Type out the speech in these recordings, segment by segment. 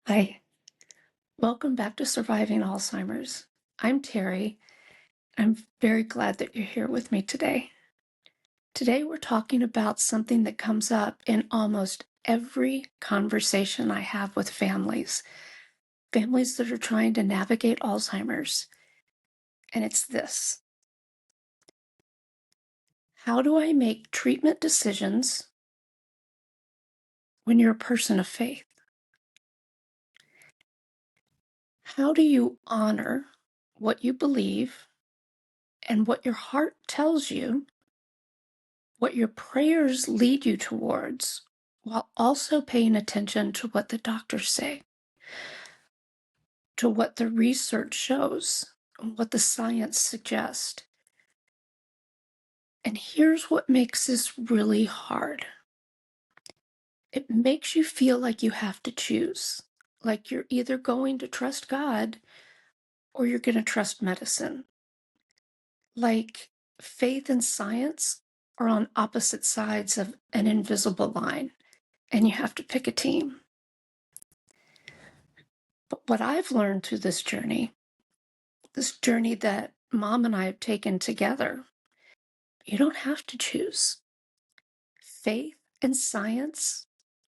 Hi, welcome back to Surviving Alzheimer's. I'm Terry. I'm very glad that you're here with me today. Today, we're talking about something that comes up in almost every conversation I have with families that are trying to navigate Alzheimer's. And it's this: how do I make treatment decisions when you're a person of faith? How do you honor what you believe and what your heart tells you, what your prayers lead you towards, while also paying attention to what the doctors say, to what the research shows, what the science suggests? And here's what makes this really hard. It makes you feel like you have to choose, like you're either going to trust God or you're going to trust medicine. Like faith and science are on opposite sides of an invisible line, and you have to pick a team. But what I've learned through this journey that Mom and I have taken together, you don't have to choose. Faith and science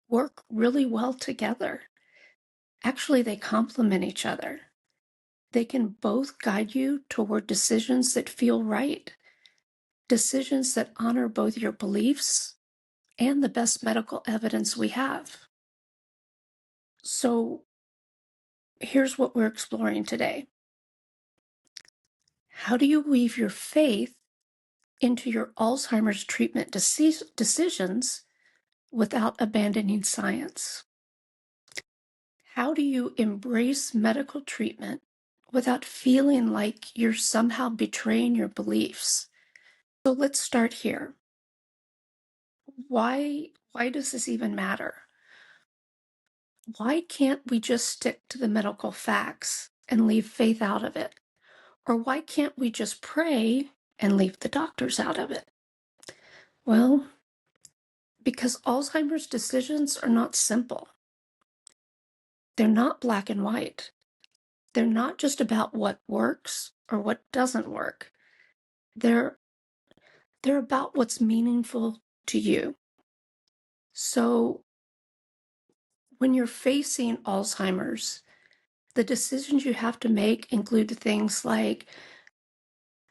work really well together. Actually, they complement each other. They can both guide you toward decisions that feel right, decisions that honor both your beliefs and the best medical evidence we have. So here's what we're exploring today. How do you weave your faith into your Alzheimer's treatment decisions without abandoning science? How do you embrace medical treatment without feeling like you're somehow betraying your beliefs? So let's start here. Why does this even matter? Why can't we just stick to the medical facts and leave faith out of it? Or why can't we just pray and leave the doctors out of it? Well, because Alzheimer's decisions are not simple. They're not black and white. They're not just about what works or what doesn't work. They're about what's meaningful to you. So when you're facing Alzheimer's, the decisions you have to make include things like,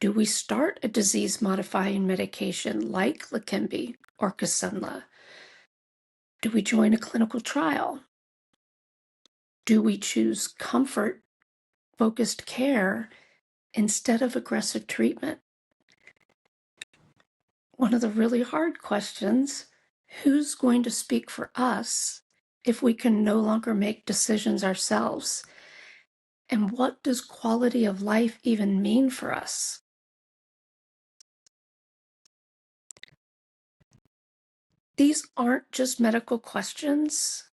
do we start a disease-modifying medication like Leqembi or Kisunla? Do we join a clinical trial? Do we choose comfort-focused care instead of aggressive treatment? One of the really hard questions: who's going to speak for us if we can no longer make decisions ourselves? And what does quality of life even mean for us? These aren't just medical questions,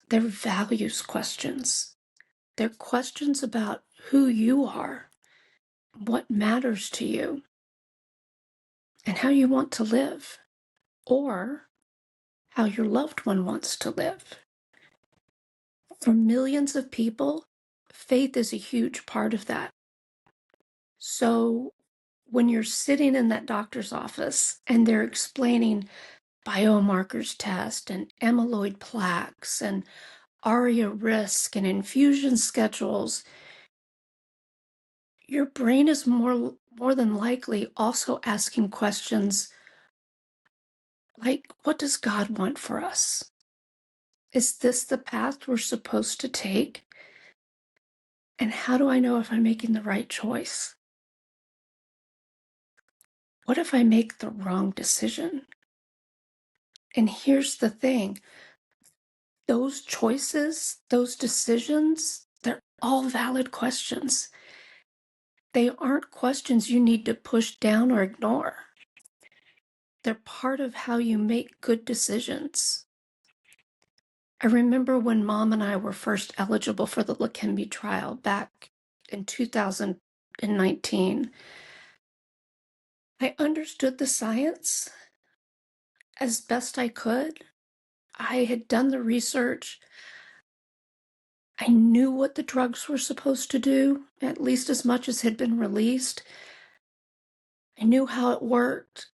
they're values questions. They're questions about who you are, what matters to you, and how you want to live, or how your loved one wants to live. For millions of people, faith is a huge part of that. So when you're sitting in that doctor's office and they're explaining biomarkers test and amyloid plaques and ARIA risk and infusion schedules, your brain is more than likely also asking questions like, what does God want for us? Is this the path we're supposed to take? And how do I know if I'm making the right choice? What if I make the wrong decision? And here's the thing: those choices, those decisions, they're all valid questions. They aren't questions you need to push down or ignore. They're part of how you make good decisions. I remember when Mom and I were first eligible for the Leqembi trial back in 2019. I understood the science as best I could. I had done the research. I knew what the drugs were supposed to do, at least as much as had been released. I knew how it worked.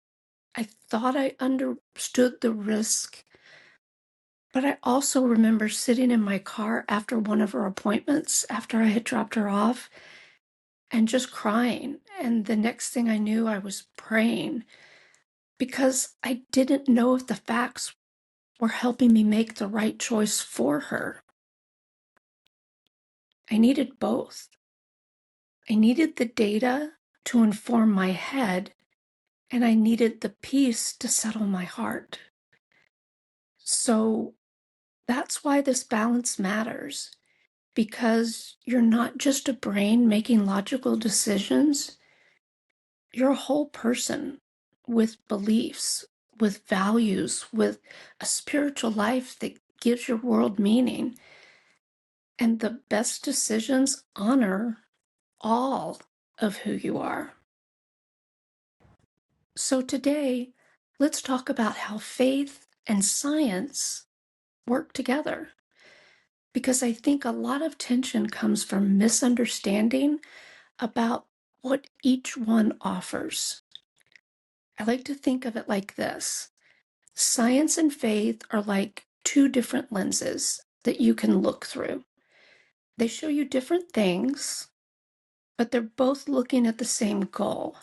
I thought I understood the risk. But I also remember sitting in my car after one of her appointments, after I had dropped her off, and just crying. And the next thing I knew, I was praying because I didn't know if the facts were helping me make the right choice for her. I needed both. I needed the data to inform my head, and I needed the peace to settle my heart. So that's why this balance matters, because you're not just a brain making logical decisions. You're a whole person with beliefs, with values, with a spiritual life that gives your world meaning. And the best decisions honor all of who you are. So today, let's talk about how faith and science work together. Because I think a lot of tension comes from misunderstanding about what each one offers. I like to think of it like this. Science and faith are like two different lenses that you can look through. They show you different things, but they're both looking at the same goal.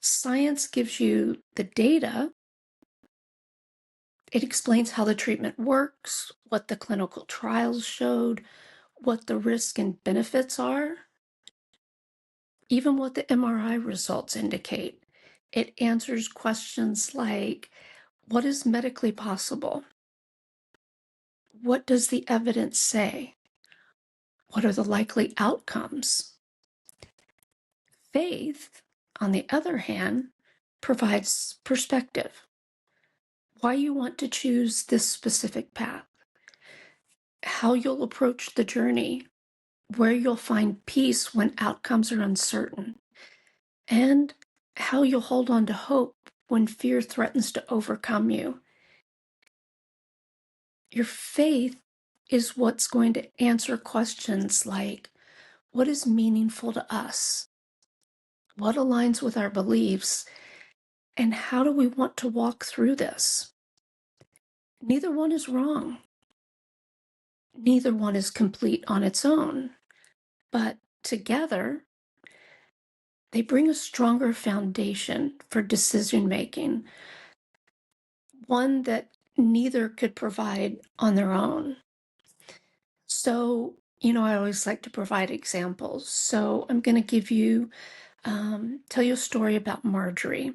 Science gives you the data. It explains how the treatment works, what the clinical trials showed, what the risks and benefits are, even what the MRI results indicate. It answers questions like, what is medically possible? What does the evidence say? What are the likely outcomes? Faith, on the other hand, provides perspective. Why you want to choose this specific path, how you'll approach the journey, where you'll find peace when outcomes are uncertain, and how you'll hold on to hope when fear threatens to overcome you. Your faith is what's going to answer questions like, what is meaningful to us? What aligns with our beliefs? And how do we want to walk through this? Neither one is wrong. Neither one is complete on its own. But together, they bring a stronger foundation for decision making, one that neither could provide on their own. So, I always like to provide examples. So I'm going to tell you a story about Marjorie.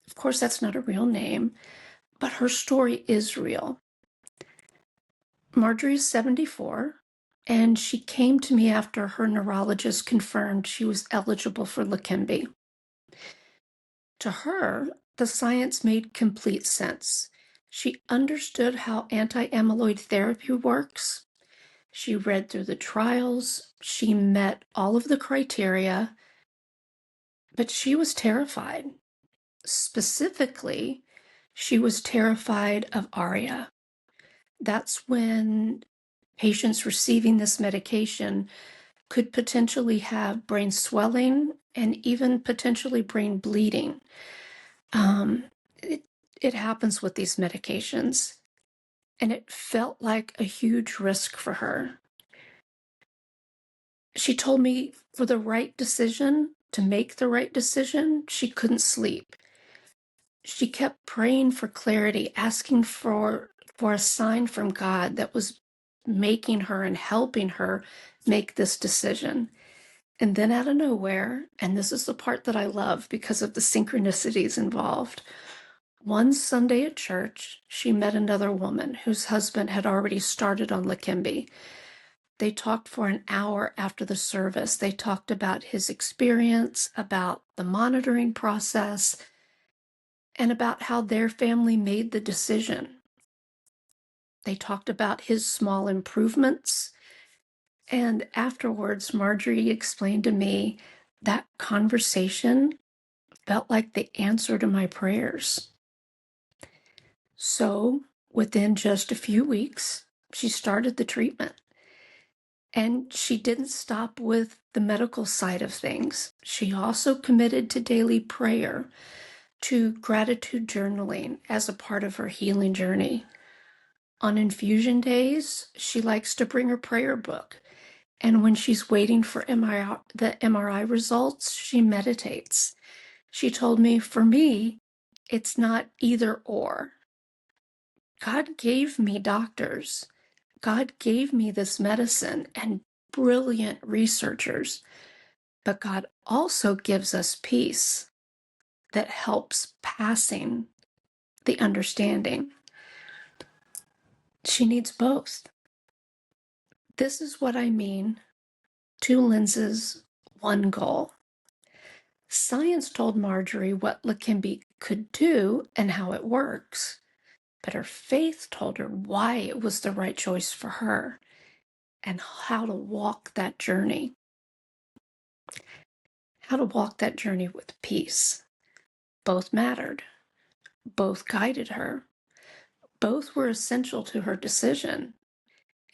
Of course, that's not a real name, but her story is real. Marjorie is 74, and she came to me after her neurologist confirmed she was eligible for Leqembi. To her, the science made complete sense. She understood how anti-amyloid therapy works. She read through the trials. She met all of the criteria, but she was terrified. Specifically, she was terrified of ARIA. That's when patients receiving this medication could potentially have brain swelling and even potentially brain bleeding. It happens with these medications, and it felt like a huge risk for her. She told me for the right decision, to make the right decision, she couldn't sleep. She kept praying for clarity, asking for a sign from God that was making her and helping her make this decision. And then out of nowhere, and this is the part that I love because of the synchronicities involved, one Sunday at church, she met another woman whose husband had already started on Leqembi. They talked for an hour after the service. They talked about his experience, about the monitoring process, and about how their family made the decision. They talked about his small improvements. And afterwards, Marjorie explained to me that conversation felt like the answer to my prayers. So within just a few weeks, she started the treatment. And she didn't stop with the medical side of things. She also committed to daily prayer, to gratitude journaling as a part of her healing journey. On infusion days, she likes to bring her prayer book. And when she's waiting for the MRI results, she meditates. She told me, for me, it's not either or. God gave me doctors. God gave me this medicine and brilliant researchers. But God also gives us peace that helps passing the understanding. She needs both. This is what I mean. 2 lenses, 1 goal. Science told Marjorie what Leqembi could do and how it works, but her faith told her why it was the right choice for her and how to walk that journey. How to walk that journey with peace. Both mattered. Both guided her. Both were essential to her decision.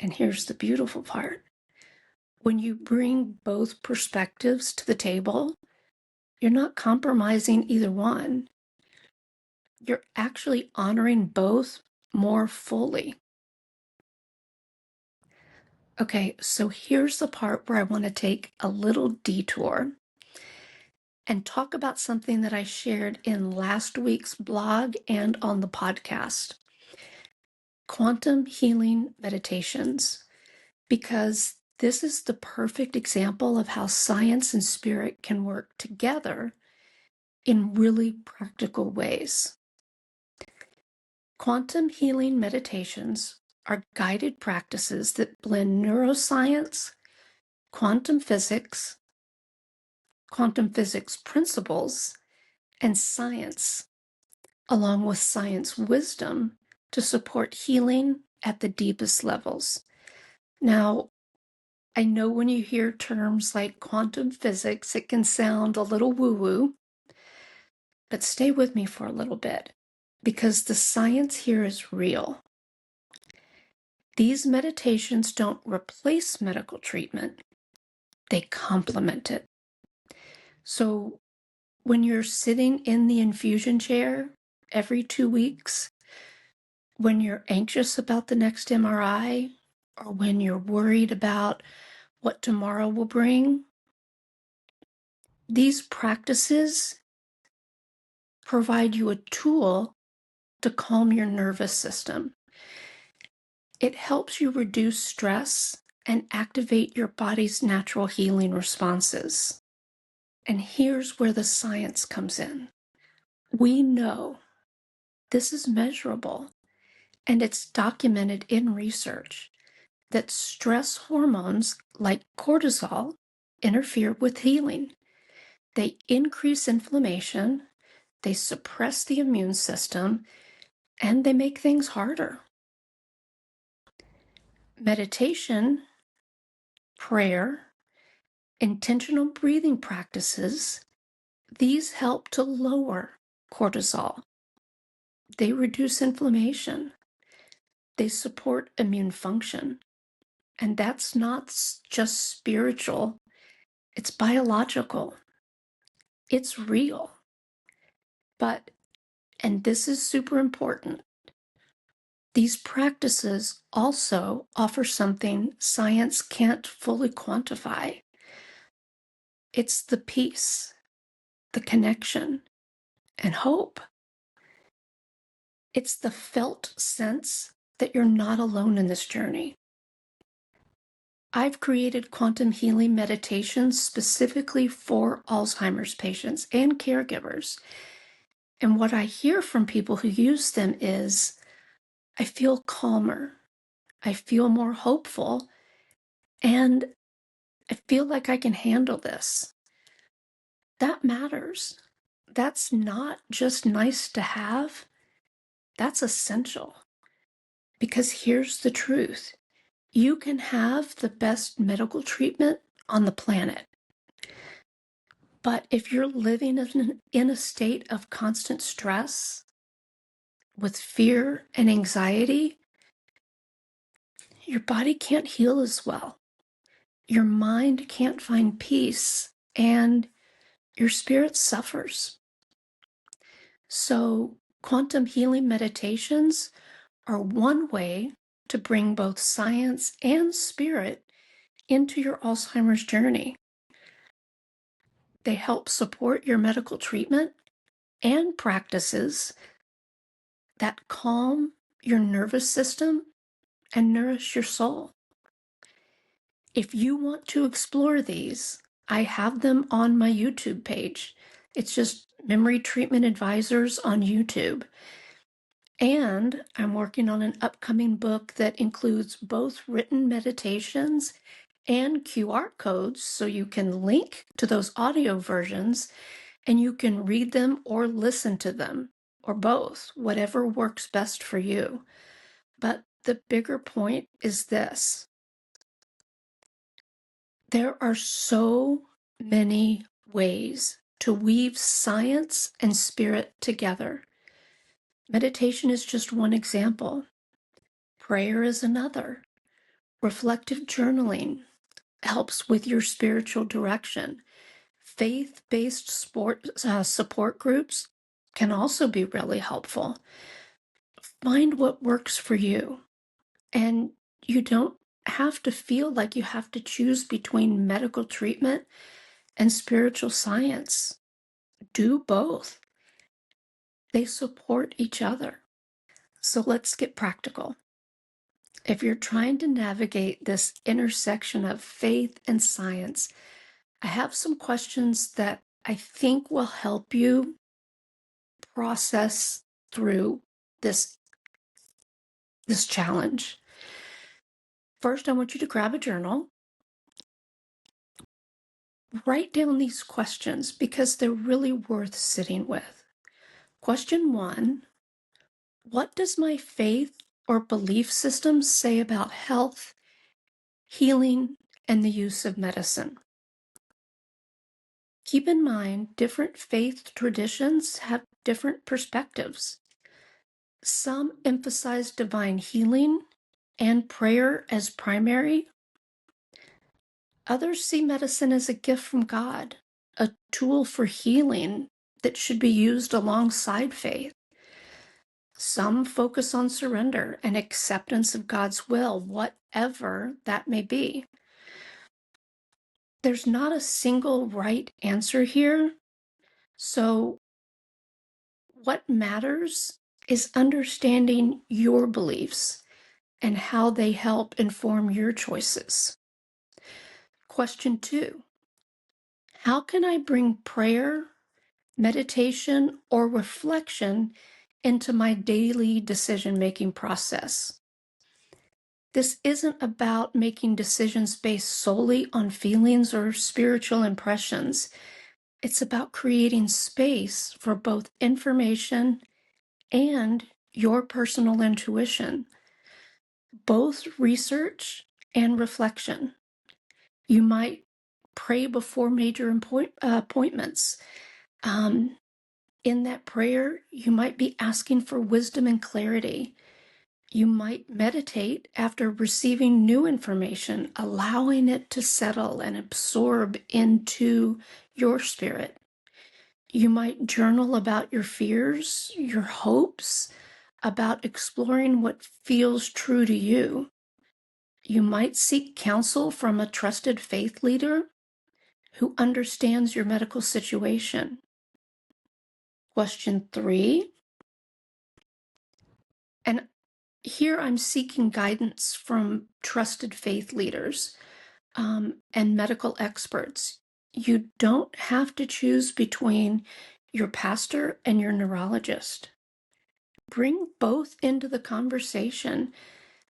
And here's the beautiful part. When you bring both perspectives to the table, you're not compromising either one. You're actually honoring both more fully. Okay, so here's the part where I want to take a little detour and talk about something that I shared in last week's blog and on the podcast. Quantum healing meditations, because this is the perfect example of how science and spirit can work together in really practical ways. Quantum healing meditations are guided practices that blend neuroscience, quantum physics principles, and science, along with science wisdom to support healing at the deepest levels. Now, I know when you hear terms like quantum physics, it can sound a little woo-woo, but stay with me for a little bit, because the science here is real. These meditations don't replace medical treatment, they complement it. So when you're sitting in the infusion chair every 2 weeks, when you're anxious about the next MRI, or when you're worried about what tomorrow will bring, these practices provide you a tool to calm your nervous system. It helps you reduce stress and activate your body's natural healing responses. And here's where the science comes in. We know this is measurable, and it's documented in research that stress hormones like cortisol interfere with healing. They increase inflammation, they suppress the immune system, and they make things harder. Meditation, prayer, intentional breathing practices, these help to lower cortisol. They reduce inflammation. They support immune function. And that's not just spiritual, it's biological. It's real. But, and this is super important, these practices also offer something science can't fully quantify. It's the peace, the connection, and hope. It's the felt sense that you're not alone in this journey. I've created quantum healing meditations specifically for Alzheimer's patients and caregivers. And what I hear from people who use them is, I feel calmer, I feel more hopeful, and I feel like I can handle this. That matters. That's not just nice to have, that's essential. Because here's the truth. You can have the best medical treatment on the planet. But if you're living in a state of constant stress, with fear and anxiety, your body can't heal as well. your mind can't find peace and your spirit suffers. So, quantum healing meditations are one way to bring both science and spirit into your Alzheimer's journey. They help support your medical treatment and practices that calm your nervous system and nourish your soul. If you want to explore these, I have them on my YouTube page. It's just Memory Treatment Advisors on YouTube. And I'm working on an upcoming book that includes both written meditations and QR codes, so you can link to those audio versions and you can read them or listen to them, or both, whatever works best for you. But the bigger point is this: there are so many ways to weave science and spirit together. Meditation is just one example. Prayer is another. Reflective journaling helps with your spiritual direction. Faith-based support groups can also be really helpful. Find what works for you. And you don't have to feel like you have to choose between medical treatment and spiritual science. Do both. They support each other. So let's get practical. If you're trying to navigate this intersection of faith and science, I have some questions that I think will help you process through this challenge. First, I want you to grab a journal. Write down these questions because they're really worth sitting with. Question 1, what does my faith or belief system say about health, healing, and the use of medicine? Keep in mind, different faith traditions have different perspectives. Some emphasize divine healing and prayer as primary. Others see medicine as a gift from God, a tool for healing that should be used alongside faith. Some focus on surrender and acceptance of God's will, whatever that may be. There's not a single right answer here, so what matters is understanding your beliefs and how they help inform your choices. Question 2, how can I bring prayer, meditation, or reflection into my daily decision-making process? This isn't about making decisions based solely on feelings or spiritual impressions. It's about creating space for both information and your personal intuition, both research and reflection. You might pray before major appointments. In that prayer, you might be asking for wisdom and clarity. You might meditate after receiving new information, allowing it to settle and absorb into your spirit. You might journal about your fears, your hopes, about exploring what feels true to you. You might seek counsel from a trusted faith leader who understands your medical situation. Question 3, and here I'm seeking guidance from trusted faith leaders and medical experts. You don't have to choose between your pastor and your neurologist. Bring both into the conversation.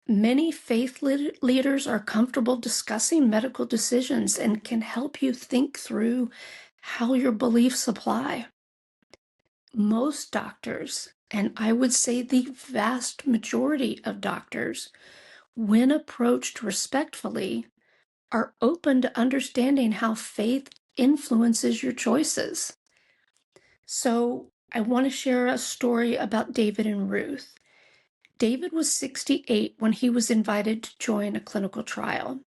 Many faith leaders are comfortable discussing medical decisions and can help you think through how your beliefs apply. Most doctors, and I would say the vast majority of doctors, when approached respectfully, are open to understanding how faith influences your choices. So I want to share a story about David and Ruth. David was 68 when he was invited to join a clinical trial.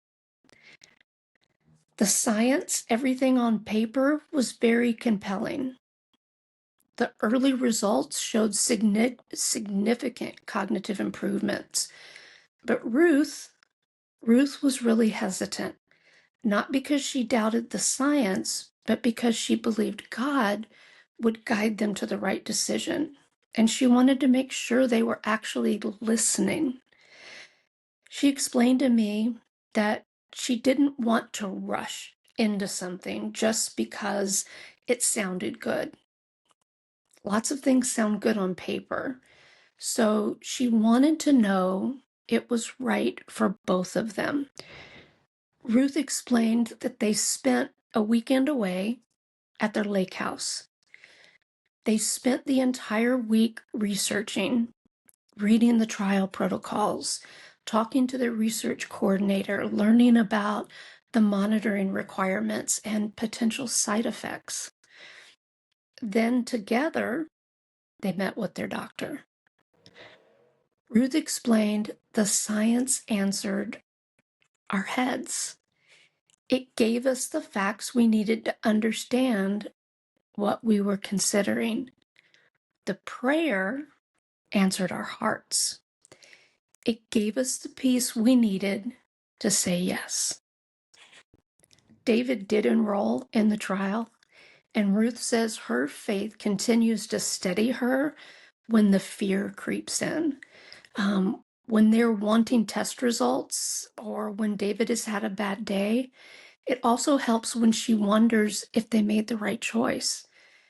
The science, everything on paper, was very compelling. The early results showed significant cognitive improvements. But Ruth was really hesitant, not because she doubted the science, but because she believed God would guide them to the right decision. And she wanted to make sure they were actually listening. She explained to me that she didn't want to rush into something just because it sounded good. Lots of things sound good on paper. So she wanted to know it was right for both of them. Ruth explained that they spent a weekend away at their lake house. They spent the entire week researching, reading the trial protocols, talking to their research coordinator, learning about the monitoring requirements and potential side effects. Then together, they met with their doctor. Ruth explained the science answered our heads. It gave us the facts we needed to understand what we were considering. The prayer answered our hearts. It gave us the peace we needed to say yes. David did enroll in the trial, and Ruth says her faith continues to steady her when the fear creeps in. When they're wanting test results or when David has had a bad day, it also helps when she wonders if they made the right choice.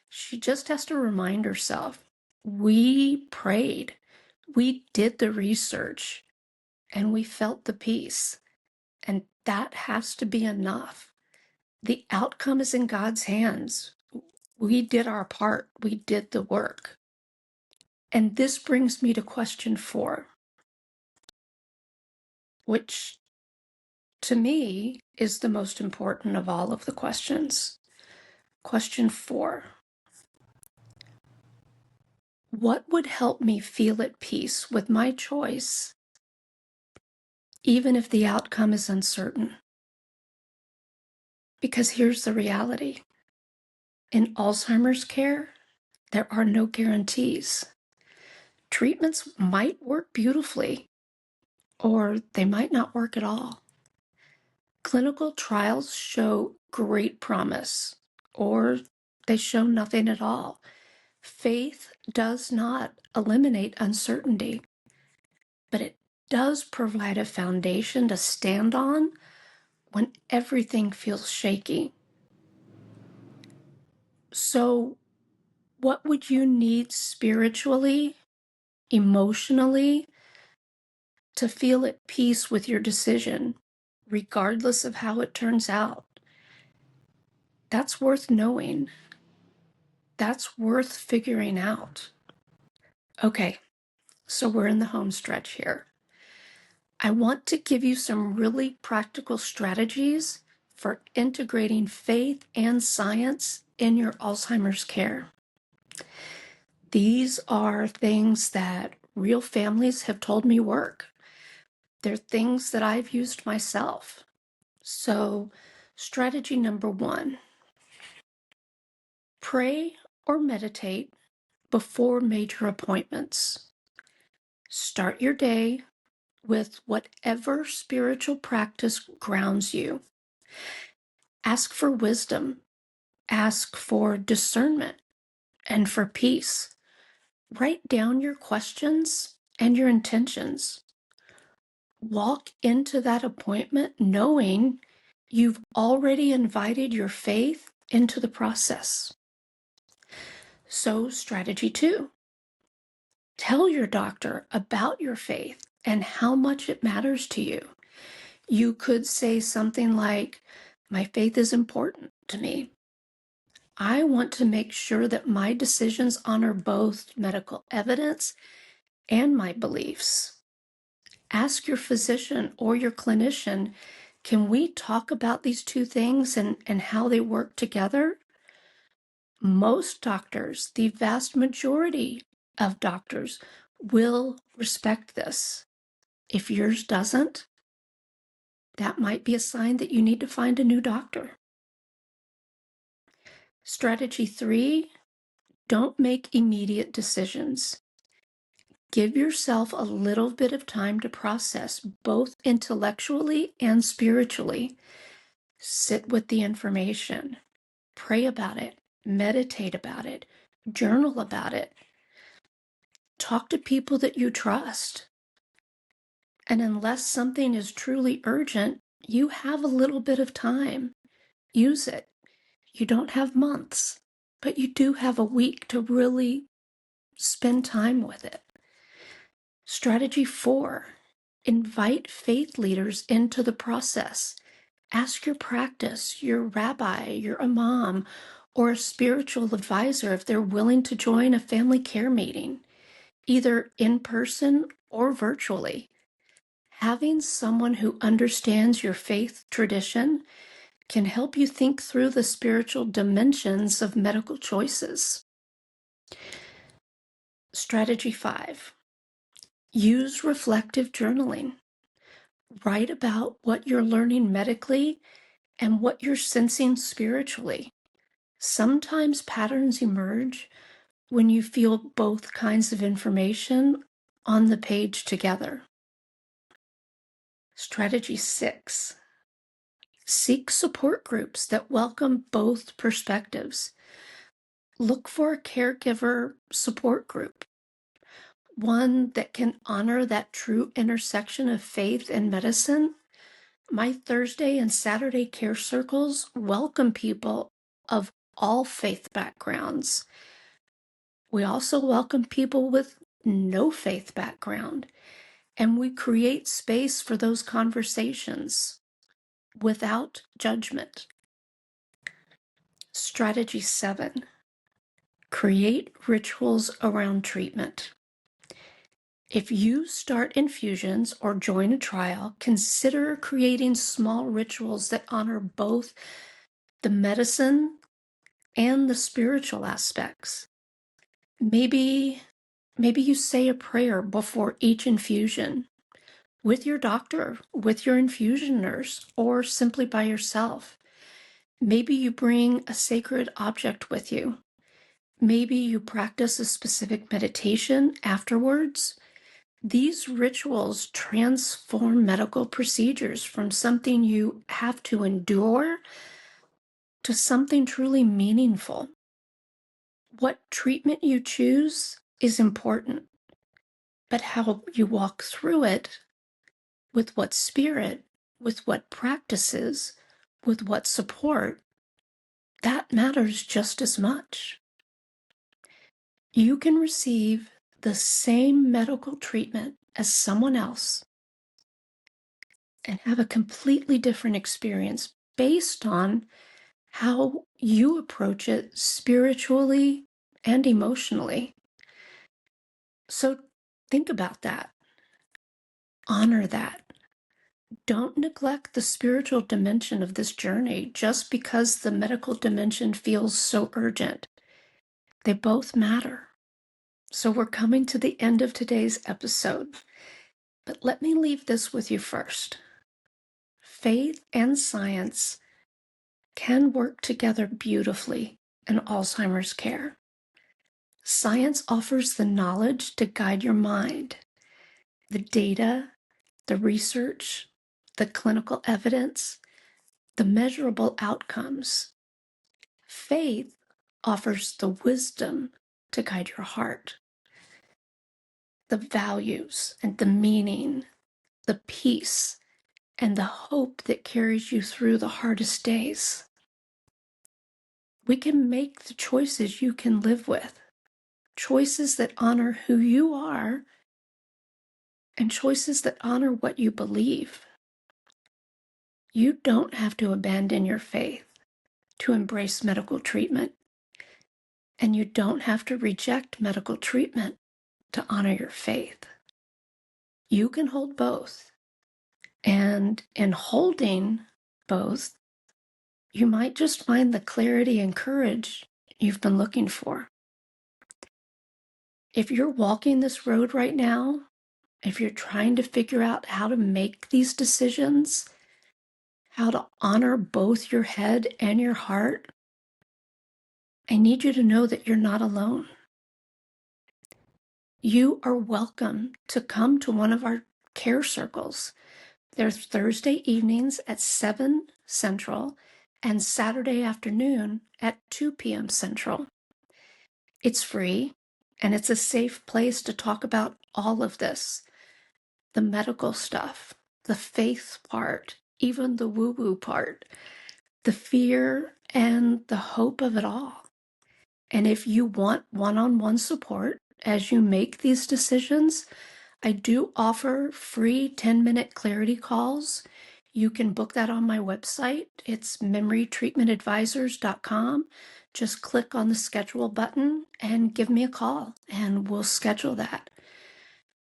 She just has to remind herself, we prayed, we did the research, and we felt the peace. And that has to be enough. The outcome is in God's hands. We did our part. We did the work. And this brings me to question 4, which to me is the most important of all of the questions. Question 4. What would help me feel at peace with my choice, even if the outcome is uncertain? Because here's the reality. In Alzheimer's care, there are no guarantees. Treatments might work beautifully, or they might not work at all. Clinical trials show great promise, or they show nothing at all. Faith does not eliminate uncertainty, but it does provide a foundation to stand on when everything feels shaky. So, what would you need spiritually, emotionally, to feel at peace with your decision, regardless of how it turns out? That's worth knowing. That's worth figuring out. Okay, so we're in the home stretch here. I want to give you some really practical strategies for integrating faith and science in your Alzheimer's care. These are things that real families have told me work. They're things that I've used myself. So, strategy number 1, pray or meditate before major appointments. Start your day with whatever spiritual practice grounds you. Ask for wisdom, ask for discernment, and for peace. Write down your questions and your intentions. Walk into that appointment knowing you've already invited your faith into the process. So, strategy 2, tell your doctor about your faith and how much it matters to you. You could say something like, my faith is important to me. I want to make sure that my decisions honor both medical evidence and my beliefs. Ask your physician or your clinician, can we talk about these two things and how they work together? Most doctors, the vast majority of doctors, will respect this. If yours doesn't, That might be a sign that you need to find a new doctor. Strategy 3, don't make immediate decisions. Give yourself a little bit of time to process, both intellectually and spiritually. Sit with the information, pray about it, meditate about it, journal about it. Talk to people that you trust. And unless something is truly urgent, you have a little bit of time. Use it. You don't have months, but you do have a week to really spend time with it. Strategy 4, invite faith leaders into the process. Ask your practice, your rabbi, your imam, or a spiritual advisor if they're willing to join a family care meeting, either in person or virtually. Having someone who understands your faith tradition can help you think through the spiritual dimensions of medical choices. Strategy 5, use reflective journaling. Write about what you're learning medically and what you're sensing spiritually. Sometimes patterns emerge when you feel both kinds of information on the page together. Strategy 6, seek support groups that welcome both perspectives. Look for a caregiver support group, one that can honor that true intersection of faith and medicine. My Thursday and Saturday care circles welcome people of all faith backgrounds. We also welcome people with no faith background, and we create space for those conversations without judgment. Strategy 7, create rituals around treatment. If you start infusions or join a trial, consider creating small rituals that honor both the medicine and the spiritual aspects. Maybe you say a prayer before each infusion with your doctor, with your infusion nurse, or simply by yourself. Maybe you bring a sacred object with you. Maybe you practice a specific meditation afterwards. These rituals transform medical procedures from something you have to endure to something truly meaningful. What treatment you choose is important, but how you walk through it, with what spirit, with what practices, with what support, that matters just as much. You can receive the same medical treatment as someone else and have a completely different experience based on how you approach it spiritually and emotionally. So think about that. Honor that. Don't neglect the spiritual dimension of this journey just because the medical dimension feels so urgent. They both matter. So we're coming to the end of today's episode, but let me leave this with you first. Faith and science can work together beautifully in Alzheimer's care. Science offers the knowledge to guide your mind, the data, the research, the clinical evidence, the measurable outcomes. Faith offers the wisdom to guide your heart, the values and the meaning, the peace and the hope that carries you through the hardest days. We can make the choices you can live with, choices that honor who you are, and choices that honor what you believe. You don't have to abandon your faith to embrace medical treatment, and you don't have to reject medical treatment to honor your faith. You can hold both, and in holding both, you might just find the clarity and courage you've been looking for. If you're walking this road right now, if you're trying to figure out how to make these decisions, how to honor both your head and your heart, I need you to know that you're not alone. You are welcome to come to one of our care circles. They're Thursday evenings at 7 Central and Saturday afternoon at 2 p.m. Central. It's free, and it's a safe place to talk about all of this, the medical stuff, the faith part, even the woo-woo part, the fear and the hope of it all. And if you want one-on-one support as you make these decisions, I do offer free 10-minute clarity calls. You can book that on my website. It's memorytreatmentadvisors.com. Just click on the schedule button and give me a call, and we'll schedule that.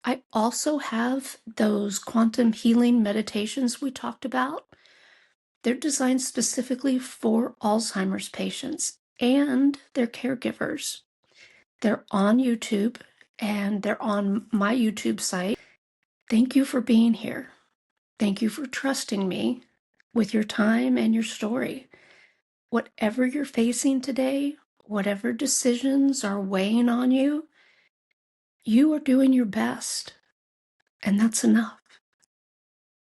I also have those quantum healing meditations we talked about. They're designed specifically for Alzheimer's patients and their caregivers. They're on YouTube and they're on my YouTube site. Thank you for being here. Thank you for trusting me with your time and your story. Whatever you're facing today, whatever decisions are weighing on you, you are doing your best, and that's enough.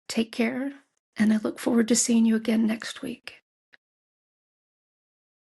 Take care, and I look forward to seeing you again next week.